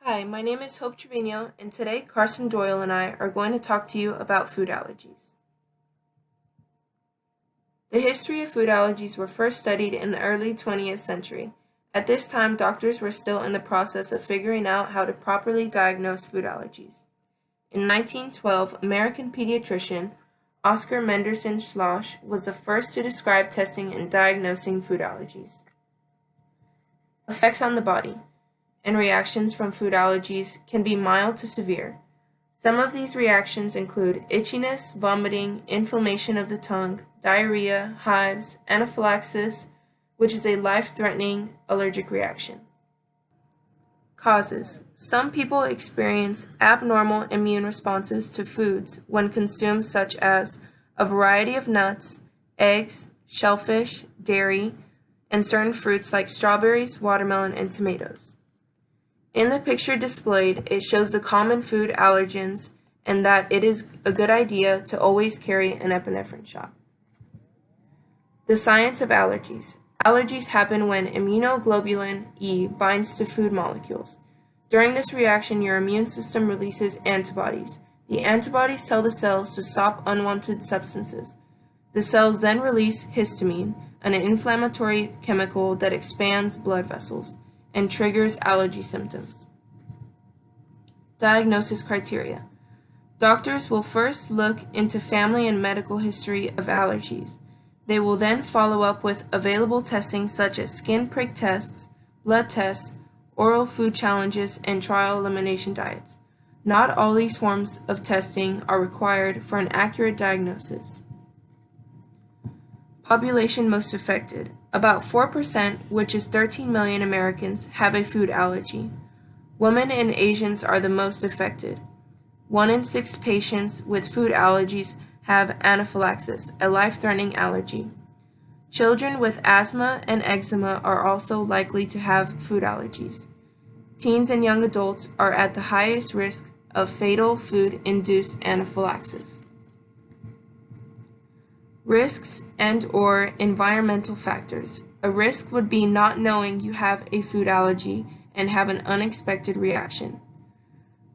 Hi, my name is Hope Trevino, and today Karsen, Doyle, and I are going to talk to you about food allergies. The history of food allergies were first studied in the early 20th century. At this time, doctors were still in the process of figuring out how to properly diagnose food allergies. In 1912, American pediatrician Oscar Menderson Schloss was the first to describe testing and diagnosing food allergies. Effects on the body and reactions from food allergies can be mild to severe. Some of these reactions include itchiness, vomiting, inflammation of the tongue, diarrhea, hives, anaphylaxis, which is a life-threatening allergic reaction. Causes. Some people experience abnormal immune responses to foods when consumed, such as a variety of nuts, eggs, shellfish, dairy, and certain fruits like strawberries, watermelon, and tomatoes. In the picture displayed, it shows the common food allergens and that it is a good idea to always carry an epinephrine shot. The science of allergies. Allergies happen when immunoglobulin E binds to food molecules. During this reaction, your immune system releases antibodies. The antibodies tell the cells to stop unwanted substances. The cells then release histamine, an inflammatory chemical that expands blood vessels and triggers allergy symptoms. Diagnosis criteria. Doctors will first look into family and medical history of allergies. They will then follow up with available testing such as skin prick tests, blood tests, oral food challenges, and trial elimination diets. Not all these forms of testing are required for an accurate diagnosis. Population most affected. About 4%, which is 13 million Americans, have a food allergy. Women and Asians are the most affected. 1 in 6 patients with food allergies have anaphylaxis, a life-threatening allergy. Children with asthma and eczema are also likely to have food allergies. Teens and young adults are at the highest risk of fatal food-induced anaphylaxis. Risks and/or environmental factors. A risk would be not knowing you have a food allergy and have an unexpected reaction.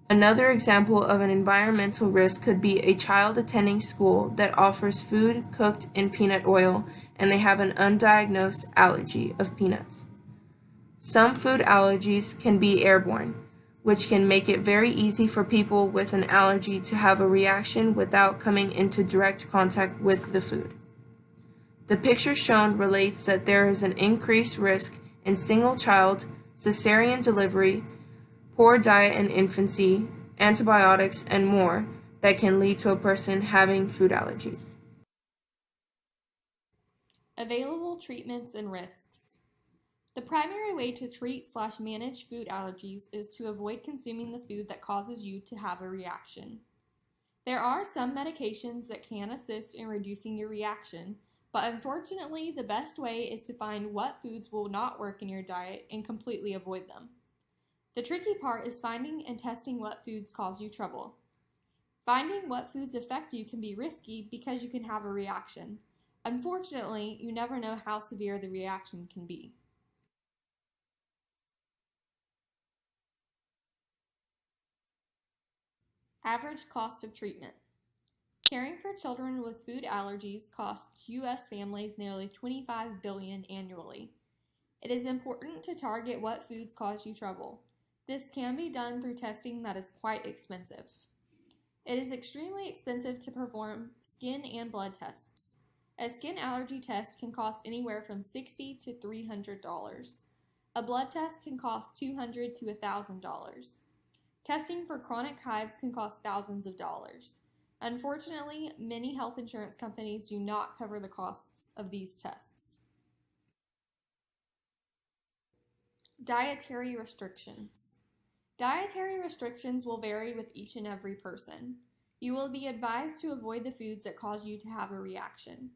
Another example of an environmental risk could be a child attending school that offers food cooked in peanut oil and they have an undiagnosed allergy of peanuts. Some food allergies can be airborne, which can make it very easy for people with an allergy to have a reaction without coming into direct contact with the food. The picture shown relates that there is an increased risk in single child, cesarean delivery, poor diet in infancy, antibiotics, and more that can lead to a person having food allergies. Available treatments and risks. The primary way to treat/manage food allergies is to avoid consuming the food that causes you to have a reaction. There are some medications that can assist in reducing your reaction, but unfortunately, the best way is to find what foods will not work in your diet and completely avoid them. The tricky part is finding and testing what foods cause you trouble. Finding what foods affect you can be risky because you can have a reaction. Unfortunately, you never know how severe the reaction can be. Average cost of treatment. Caring for children with food allergies costs U.S. families nearly $25 billion annually. It is important to target what foods cause you trouble. This can be done through testing that is quite expensive. It is extremely expensive to perform skin and blood tests. A skin allergy test can cost anywhere from $60 to $300. A blood test can cost $200 to $1,000. Testing for chronic hives can cost thousands of dollars. Unfortunately, many health insurance companies do not cover the costs of these tests. Dietary restrictions. Dietary restrictions will vary with each and every person. You will be advised to avoid the foods that cause you to have a reaction.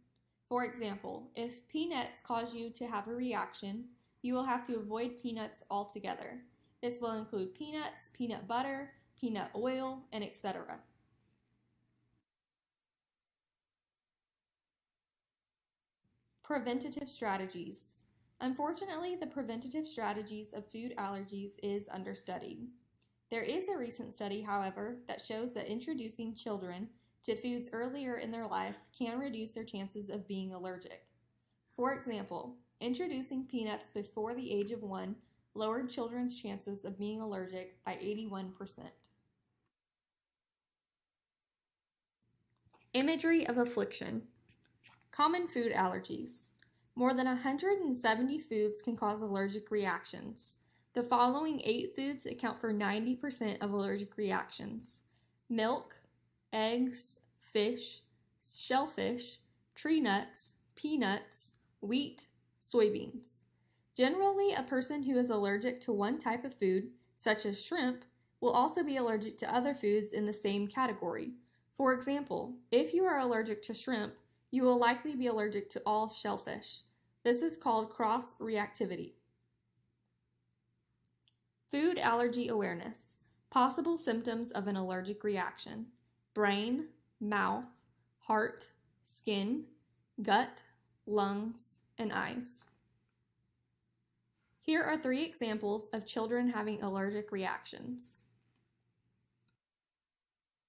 For example, if peanuts cause you to have a reaction, you will have to avoid peanuts altogether. This will include peanuts, peanut butter, peanut oil, and etc. Preventative strategies. Unfortunately, the preventative strategies of food allergies is understudied. There is a recent study, however, that shows that introducing children to foods earlier in their life can reduce their chances of being allergic. For example, introducing peanuts before the age of 1 lowered children's chances of being allergic by 81%. Imagery of affliction. Common food allergies. More than 170 foods can cause allergic reactions. The following 8 foods account for 90% of allergic reactions: milk, eggs, fish, shellfish, tree nuts, peanuts, wheat, soybeans. Generally, a person who is allergic to one type of food, such as shrimp, will also be allergic to other foods in the same category. For example, if you are allergic to shrimp, you will likely be allergic to all shellfish. This is called cross-reactivity. Food allergy awareness. Possible symptoms of an allergic reaction: brain, mouth, heart, skin, gut, lungs, and eyes. Here are 3 examples of children having allergic reactions.